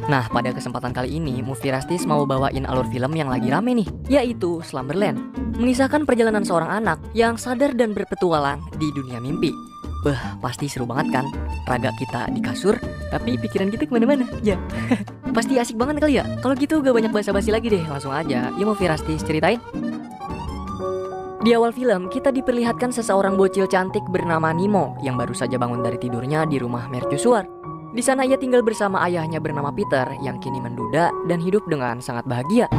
Nah, pada kesempatan kali ini, Movie Rastis mau bawain alur film yang lagi rame nih, yaitu Slumberland. Mengisahkan perjalanan seorang anak yang sadar dan berpetualang di dunia mimpi. Pasti seru banget kan? Raga kita di kasur, tapi pikiran kita kemana-mana, ya. Pasti asik banget kali ya? Kalau gitu gak banyak basa-basi lagi deh, langsung aja. Yuk Movie Rastis ceritain. Di awal film, kita diperlihatkan seseorang bocil cantik bernama Nemo yang baru saja bangun dari tidurnya di rumah mercusuar. Di sana ia tinggal bersama ayahnya bernama Peter yang kini menduda dan hidup dengan sangat bahagia.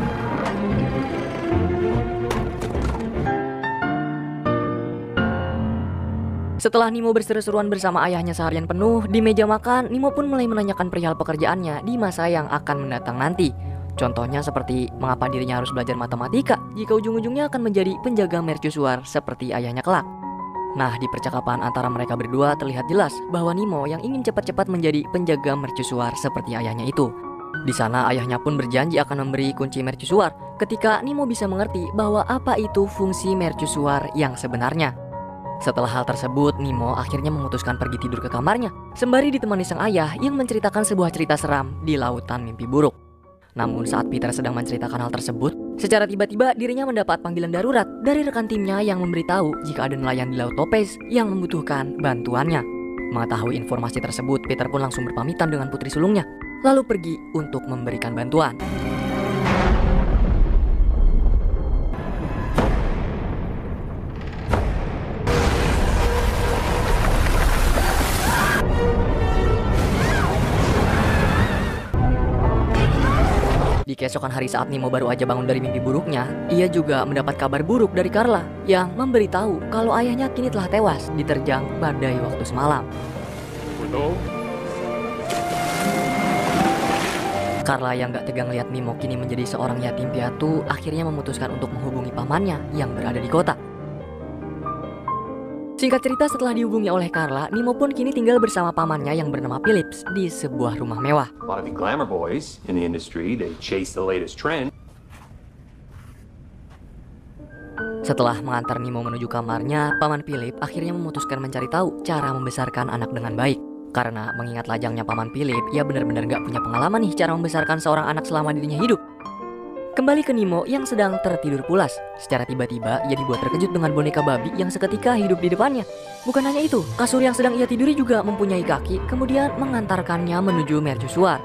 Setelah Nemo berseru-seruan bersama ayahnya seharian penuh, di meja makan, Nemo pun mulai menanyakan perihal pekerjaannya di masa yang akan mendatang nanti. Contohnya seperti mengapa dirinya harus belajar matematika jika ujung-ujungnya akan menjadi penjaga mercusuar seperti ayahnya kelak. Nah, di percakapan antara mereka berdua terlihat jelas bahwa Nemo yang ingin cepat-cepat menjadi penjaga mercusuar seperti ayahnya itu. Di sana ayahnya pun berjanji akan memberi kunci mercusuar ketika Nemo bisa mengerti bahwa apa itu fungsi mercusuar yang sebenarnya. Setelah hal tersebut, Nemo akhirnya memutuskan pergi tidur ke kamarnya sembari ditemani sang ayah yang menceritakan sebuah cerita seram di lautan mimpi buruk. Namun saat Peter sedang menceritakan hal tersebut, secara tiba-tiba dirinya mendapat panggilan darurat dari rekan timnya yang memberitahu jika ada nelayan di Laut Topaz yang membutuhkan bantuannya. Mengetahui informasi tersebut, Peter pun langsung berpamitan dengan putri sulungnya, lalu pergi untuk memberikan bantuan. Di keesokan hari saat Nemo baru aja bangun dari mimpi buruknya, ia juga mendapat kabar buruk dari Carla yang memberitahu kalau ayahnya kini telah tewas diterjang badai waktu semalam. Carla yang gak tegang lihat Nemo kini menjadi seorang yatim piatu akhirnya memutuskan untuk menghubungi pamannya yang berada di kota. Singkat cerita, setelah dihubungi oleh Carla, Nemo pun kini tinggal bersama pamannya yang bernama Phillips di sebuah rumah mewah. A lot of the glamour boys in the industry, they chase the latest trend. Setelah mengantar Nemo menuju kamarnya, paman Philip akhirnya memutuskan mencari tahu cara membesarkan anak dengan baik. Karena mengingat lajangnya paman Philip, ia benar-benar gak punya pengalaman nih cara membesarkan seorang anak selama dirinya hidup. Kembali ke Nemo yang sedang tertidur pulas. Secara tiba-tiba ia dibuat terkejut dengan boneka babi yang seketika hidup di depannya. Bukan hanya itu, kasur yang sedang ia tiduri juga mempunyai kaki, kemudian mengantarkannya menuju mercusuar.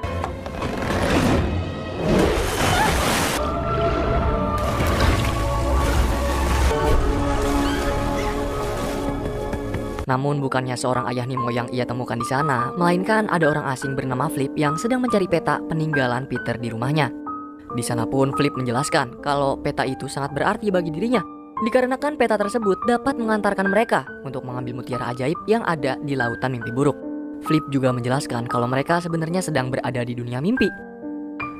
Namun bukannya seorang ayah Nemo yang ia temukan di sana, melainkan ada orang asing bernama Flip yang sedang mencari peta peninggalan Peter di rumahnya. Di sana pun Flip menjelaskan kalau peta itu sangat berarti bagi dirinya, dikarenakan peta tersebut dapat mengantarkan mereka untuk mengambil mutiara ajaib yang ada di lautan mimpi buruk. Flip juga menjelaskan kalau mereka sebenarnya sedang berada di dunia mimpi.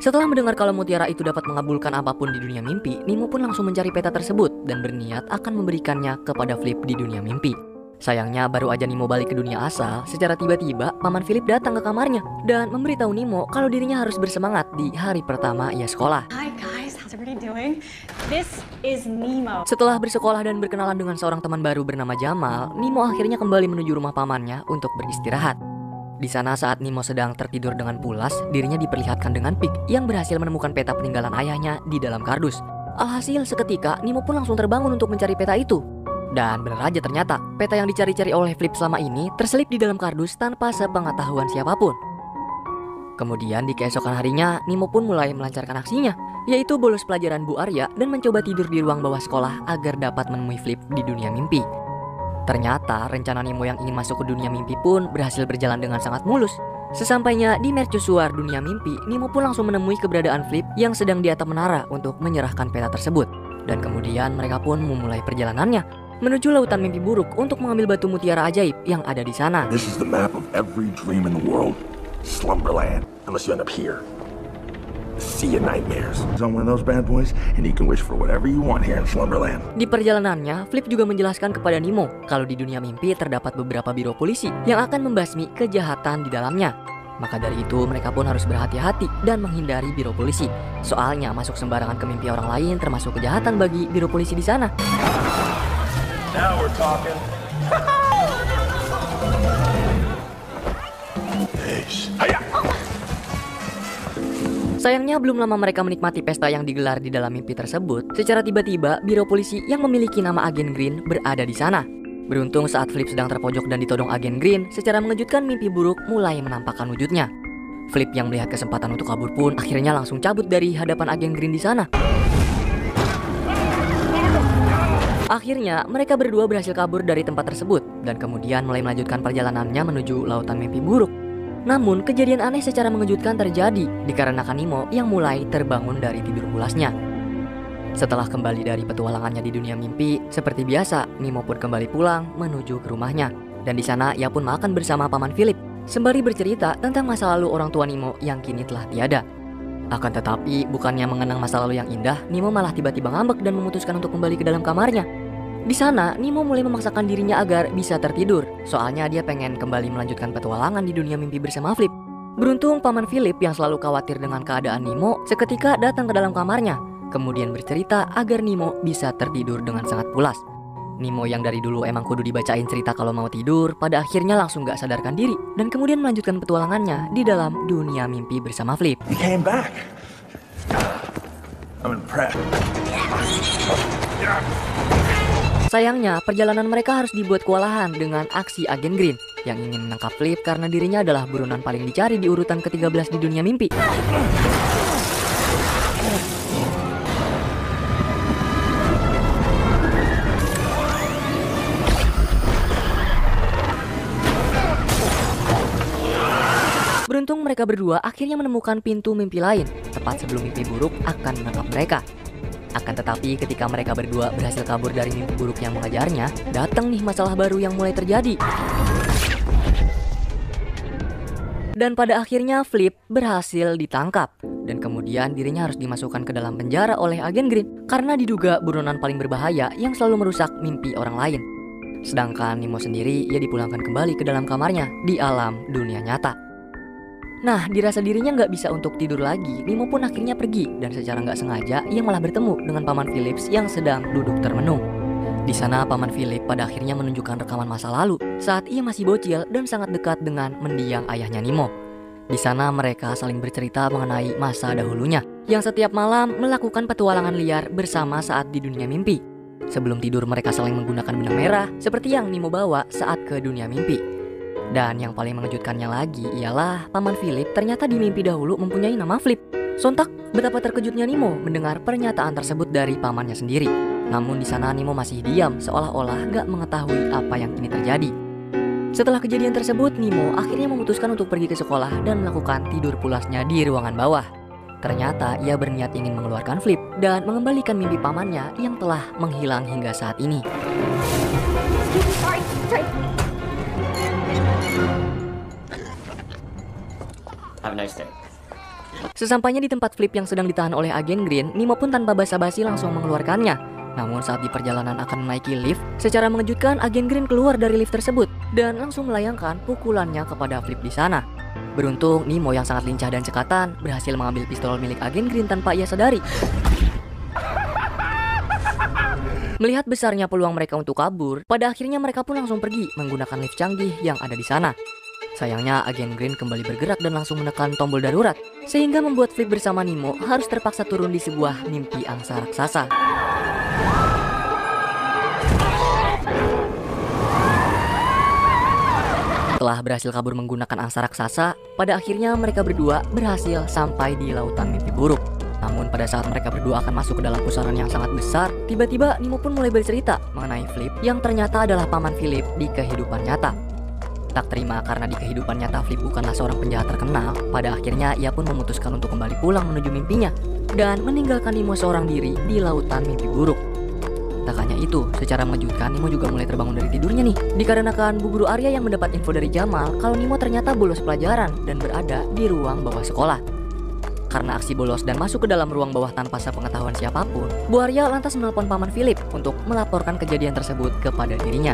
Setelah mendengar kalau mutiara itu dapat mengabulkan apapun di dunia mimpi, Nemo pun langsung mencari peta tersebut dan berniat akan memberikannya kepada Flip di dunia mimpi. Sayangnya baru aja Nemo balik ke dunia asal, secara tiba-tiba paman Philip datang ke kamarnya dan memberitahu Nemo kalau dirinya harus bersemangat di hari pertama ia sekolah. Hi guys, how's everybody doing? This is Nemo. Setelah bersekolah dan berkenalan dengan seorang teman baru bernama Jamal, Nemo akhirnya kembali menuju rumah pamannya untuk beristirahat. Di sana saat Nemo sedang tertidur dengan pulas, dirinya diperlihatkan dengan Pig yang berhasil menemukan peta peninggalan ayahnya di dalam kardus. Alhasil seketika Nemo pun langsung terbangun untuk mencari peta itu. Dan benar aja ternyata, peta yang dicari-cari oleh Flip selama ini terselip di dalam kardus tanpa sepengetahuan siapapun. Kemudian di keesokan harinya, Nemo pun mulai melancarkan aksinya, yaitu bolos pelajaran Bu Arya dan mencoba tidur di ruang bawah sekolah agar dapat menemui Flip di dunia mimpi. Ternyata rencana Nemo yang ingin masuk ke dunia mimpi pun berhasil berjalan dengan sangat mulus. Sesampainya di mercusuar dunia mimpi, Nemo pun langsung menemui keberadaan Flip yang sedang di atap menara untuk menyerahkan peta tersebut. Dan kemudian mereka pun memulai perjalanannya menuju lautan mimpi buruk untuk mengambil batu mutiara ajaib yang ada di sana. This is the map of every dream in the world. Slumberland. Unless you end up here. Sea of Nightmares. He's on one of those bad boys, and you can wish for whatever you want here in Slumberland. Di perjalanannya, Flip juga menjelaskan kepada Nemo kalau di dunia mimpi terdapat beberapa biro polisi yang akan membasmi kejahatan di dalamnya. Maka dari itu mereka pun harus berhati-hati dan menghindari biro polisi. Soalnya masuk sembarangan ke mimpi orang lain termasuk kejahatan bagi biro polisi di sana. Now we're talking. Hey, hiya! Sayangnya belum lama mereka menikmati pesta yang digelar di dalam mimpi tersebut, secara tiba-tiba biro polisi yang memiliki nama Agen Green berada di sana. Beruntung saat Flip sedang terpojok dan ditodong Agen Green, secara mengejutkan mimpi buruk mulai menampakkan wujudnya. Flip yang melihat kesempatan untuk kabur pun akhirnya langsung cabut dari hadapan Agen Green di sana. Akhirnya mereka berdua berhasil kabur dari tempat tersebut dan kemudian mulai melanjutkan perjalanannya menuju lautan mimpi buruk. Namun kejadian aneh secara mengejutkan terjadi dikarenakan Nemo yang mulai terbangun dari tidur pulasnya. Setelah kembali dari petualangannya di dunia mimpi, seperti biasa Nemo pun kembali pulang menuju ke rumahnya. Dan di sana ia pun makan bersama paman Philip, sembari bercerita tentang masa lalu orang tua Nemo yang kini telah tiada. Akan tetapi bukannya mengenang masa lalu yang indah, Nemo malah tiba-tiba ngambek dan memutuskan untuk kembali ke dalam kamarnya. Di sana, Nemo mulai memaksakan dirinya agar bisa tertidur. Soalnya dia pengen kembali melanjutkan petualangan di dunia mimpi bersama Flip. Beruntung paman Philip yang selalu khawatir dengan keadaan Nemo seketika datang ke dalam kamarnya, kemudian bercerita agar Nemo bisa tertidur dengan sangat pulas. Nemo yang dari dulu emang kudu dibacain cerita kalau mau tidur, pada akhirnya langsung gak sadarkan diri dan kemudian melanjutkan petualangannya di dalam dunia mimpi bersama Flip. You came back. I'm impressed. Sayangnya, perjalanan mereka harus dibuat kewalahan dengan aksi Agen Green yang ingin menangkap Flip karena dirinya adalah buronan paling dicari di urutan ke-13 di dunia mimpi. Beruntung mereka berdua akhirnya menemukan pintu mimpi lain, tepat sebelum mimpi buruk akan menangkap mereka. Akan tetapi ketika mereka berdua berhasil kabur dari mimpi buruk yang mengajarnya, datang nih masalah baru yang mulai terjadi. Dan pada akhirnya Flip berhasil ditangkap. Dan kemudian dirinya harus dimasukkan ke dalam penjara oleh Agen Green karena diduga buronan paling berbahaya yang selalu merusak mimpi orang lain. Sedangkan Nemo sendiri ia dipulangkan kembali ke dalam kamarnya di alam dunia nyata. Nah, dirasa dirinya nggak bisa untuk tidur lagi, Nemo pun akhirnya pergi dan secara nggak sengaja ia malah bertemu dengan paman Phillips yang sedang duduk termenung. Di sana paman Philip pada akhirnya menunjukkan rekaman masa lalu saat ia masih bocil dan sangat dekat dengan mendiang ayahnya Nemo. Di sana mereka saling bercerita mengenai masa dahulunya yang setiap malam melakukan petualangan liar bersama saat di dunia mimpi. Sebelum tidur mereka saling menggunakan benang merah seperti yang Nemo bawa saat ke dunia mimpi. Dan yang paling mengejutkannya lagi ialah paman Philip ternyata di mimpi dahulu mempunyai nama Flip. Sontak betapa terkejutnya Nemo mendengar pernyataan tersebut dari pamannya sendiri. Namun di sana Nemo masih diam seolah-olah gak mengetahui apa yang kini terjadi. Setelah kejadian tersebut, Nemo akhirnya memutuskan untuk pergi ke sekolah dan melakukan tidur pulasnya di ruangan bawah. Ternyata ia berniat ingin mengeluarkan Flip dan mengembalikan mimpi pamannya yang telah menghilang hingga saat ini. Have a nice day. Sesampainya di tempat Flip yang sedang ditahan oleh Agen Green, Nemo pun tanpa basa-basi langsung mengeluarkannya. Namun saat di perjalanan akan menaiki lift, secara mengejutkan Agen Green keluar dari lift tersebut dan langsung melayangkan pukulannya kepada Flip di sana. Beruntung Nemo yang sangat lincah dan cekatan berhasil mengambil pistol milik Agen Green tanpa ia sadari. Melihat besarnya peluang mereka untuk kabur, pada akhirnya mereka pun langsung pergi menggunakan lift canggih yang ada di sana. Sayangnya Agen Green kembali bergerak dan langsung menekan tombol darurat, sehingga membuat Flip bersama Nemo harus terpaksa turun di sebuah mimpi angsa raksasa. Setelah berhasil kabur menggunakan angsa raksasa, pada akhirnya mereka berdua berhasil sampai di lautan mimpi buruk. Namun pada saat mereka berdua akan masuk ke dalam pusaran yang sangat besar, tiba-tiba Nemo pun mulai bercerita mengenai Flip yang ternyata adalah paman Philip di kehidupan nyata. Tak terima karena di kehidupan nyata Flip bukanlah seorang penjahat terkenal, pada akhirnya ia pun memutuskan untuk kembali pulang menuju mimpinya dan meninggalkan Nemo seorang diri di lautan mimpi buruk. Tak hanya itu, secara mengejutkan Nemo juga mulai terbangun dari tidurnya nih, dikarenakan Bu Guru Arya yang mendapat info dari Jamal kalau Nemo ternyata bolos pelajaran dan berada di ruang bawah sekolah. Karena aksi bolos dan masuk ke dalam ruang bawah tanpa sepengetahuan siapapun, Bu Arya lantas menelpon paman Philip untuk melaporkan kejadian tersebut kepada dirinya.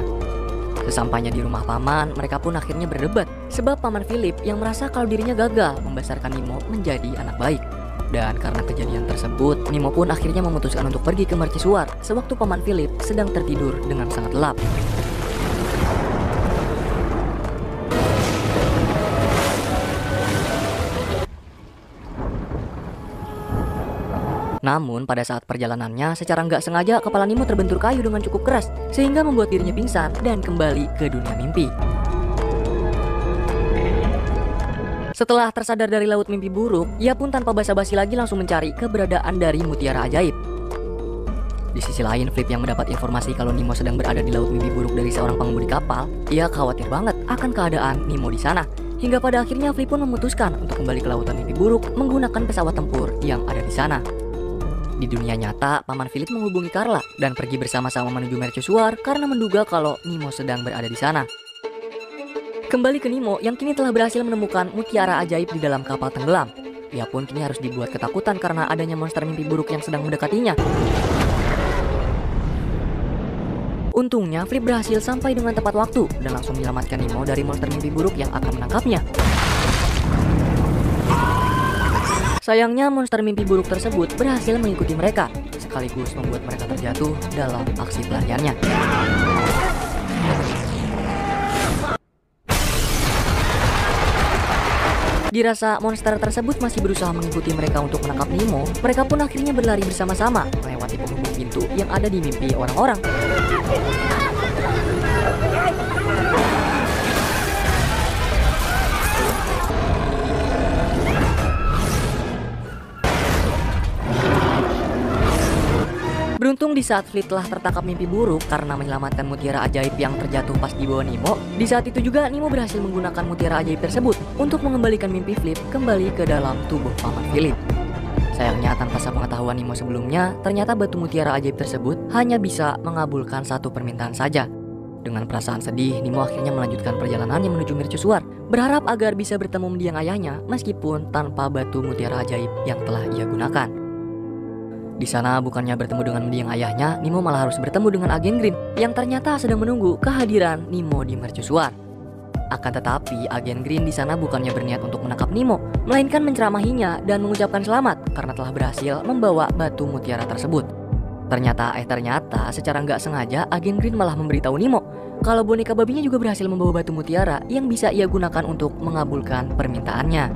Sesampainya di rumah paman, mereka pun akhirnya berdebat sebab paman Philip yang merasa kalau dirinya gagal membesarkan Nemo menjadi anak baik. Dan karena kejadian tersebut, Nemo pun akhirnya memutuskan untuk pergi ke mercusuar sewaktu paman Philip sedang tertidur dengan sangat lelap. Namun pada saat perjalanannya, secara nggak sengaja kepala Nemo terbentur kayu dengan cukup keras, sehingga membuat dirinya pingsan dan kembali ke dunia mimpi. Setelah tersadar dari laut mimpi buruk, ia pun tanpa basa-basi lagi langsung mencari keberadaan dari mutiara ajaib. Di sisi lain, Flip yang mendapat informasi kalau Nemo sedang berada di laut mimpi buruk dari seorang pengemudi kapal, ia khawatir banget akan keadaan Nemo di sana. Hingga pada akhirnya Flip pun memutuskan untuk kembali ke lautan mimpi buruk menggunakan pesawat tempur yang ada di sana. Di dunia nyata, Paman Philip menghubungi Carla dan pergi bersama-sama menuju mercusuar karena menduga kalau Nemo sedang berada di sana. Kembali ke Nemo yang kini telah berhasil menemukan mutiara ajaib di dalam kapal tenggelam. Ia pun kini harus dibuat ketakutan karena adanya monster mimpi buruk yang sedang mendekatinya. Untungnya, Flip berhasil sampai dengan tepat waktu dan langsung menyelamatkan Nemo dari monster mimpi buruk yang akan menangkapnya. Sayangnya, monster mimpi buruk tersebut berhasil mengikuti mereka, sekaligus membuat mereka terjatuh dalam aksi pelariannya. Dirasa monster tersebut masih berusaha mengikuti mereka untuk menangkap Nemo, mereka pun akhirnya berlari bersama-sama melewati penghubung pintu yang ada di mimpi orang-orang. Beruntung di saat Flip telah tertangkap mimpi buruk karena menyelamatkan mutiara ajaib yang terjatuh pas di bawah Nemo. Di saat itu juga Nemo berhasil menggunakan mutiara ajaib tersebut untuk mengembalikan mimpi Flip kembali ke dalam tubuh Paman Philip. Sayangnya tanpa sepengetahuan Nemo sebelumnya, ternyata batu mutiara ajaib tersebut hanya bisa mengabulkan satu permintaan saja. Dengan perasaan sedih, Nemo akhirnya melanjutkan perjalanannya menuju mercusuar, berharap agar bisa bertemu mendiang ayahnya meskipun tanpa batu mutiara ajaib yang telah ia gunakan. Di sana bukannya bertemu dengan mendiang ayahnya, Nemo malah harus bertemu dengan agen Green yang ternyata sedang menunggu kehadiran Nemo di mercusuar. Akan tetapi, agen Green di sana bukannya berniat untuk menangkap Nemo, melainkan menceramahinya dan mengucapkan selamat karena telah berhasil membawa batu mutiara tersebut. Ternyata secara nggak sengaja agen Green malah memberitahu Nemo kalau boneka babinya juga berhasil membawa batu mutiara yang bisa ia gunakan untuk mengabulkan permintaannya.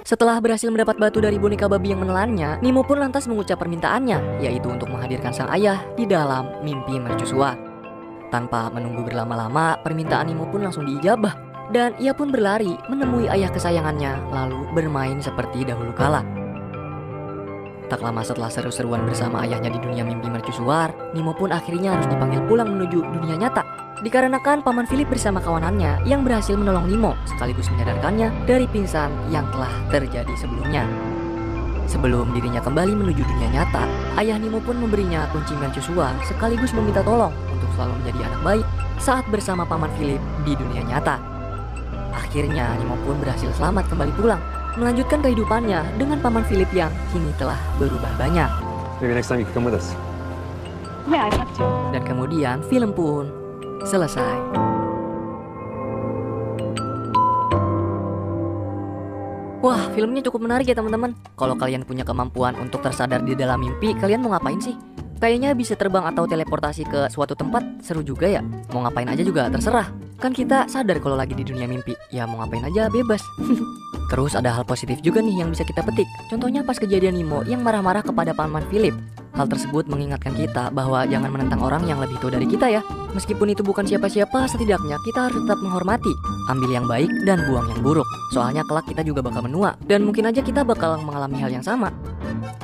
Setelah berhasil mendapat batu dari boneka babi yang menelannya, Nemo pun lantas mengucap permintaannya, yaitu untuk menghadirkan sang ayah di dalam mimpi mercusuar. Tanpa menunggu berlama-lama, permintaan Nemo pun langsung diijabah, dan ia pun berlari menemui ayah kesayangannya, lalu bermain seperti dahulu kala. Tak lama setelah seru-seruan bersama ayahnya di dunia mimpi mercusuar, Nemo pun akhirnya harus dipanggil pulang menuju dunia nyata. Dikarenakan Paman Philip bersama kawanannya yang berhasil menolong Nemo sekaligus menyadarkannya dari pingsan yang telah terjadi sebelumnya. Sebelum dirinya kembali menuju dunia nyata, ayah Nemo pun memberinya kunci mercusuar sekaligus meminta tolong untuk selalu menjadi anak baik saat bersama Paman Philip di dunia nyata. Akhirnya Nemo pun berhasil selamat kembali pulang, melanjutkan kehidupannya dengan Paman Philip yang kini telah berubah banyak. Maybe next time you can come with us. Yeah, I'd love to. Dan kemudian film pun selesai. Wah, filmnya cukup menarik ya teman-teman. Kalau kalian punya kemampuan untuk tersadar di dalam mimpi, kalian mau ngapain sih? Kayaknya bisa terbang atau teleportasi ke suatu tempat, seru juga ya. Mau ngapain aja juga terserah. Kan kita sadar kalau lagi di dunia mimpi, ya mau ngapain aja bebas. Terus ada hal positif juga nih yang bisa kita petik. Contohnya pas kejadian Nemo yang marah-marah kepada Paman Philip. Hal tersebut mengingatkan kita bahwa jangan menentang orang yang lebih tua dari kita ya. Meskipun itu bukan siapa-siapa, setidaknya kita harus tetap menghormati. Ambil yang baik dan buang yang buruk. Soalnya kelak kita juga bakal menua. Dan mungkin aja kita bakal mengalami hal yang sama.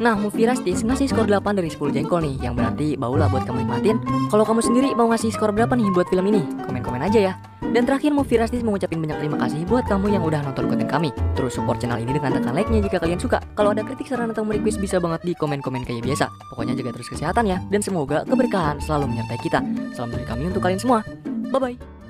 Nah, Movie Rastis ngasih skor 8 dari 10 jengkol nih. Yang berarti baulah buat kamu nikmatin. Kalau kamu sendiri mau ngasih skor berapa nih buat film ini? Komen-komen aja ya. Dan terakhir, Movie Rastis mengucapin banyak terima kasih buat kamu yang udah nonton konten kami. Terus support channel ini dengan tekan like-nya jika kalian suka. Kalau ada kritik, saran, atau request bisa banget di komen-komen kayak biasa. Pokoknya jaga terus kesehatan ya. Dan semoga keberkahan selalu menyertai kita. Salam dari kami untuk kalian semua. Bye-bye.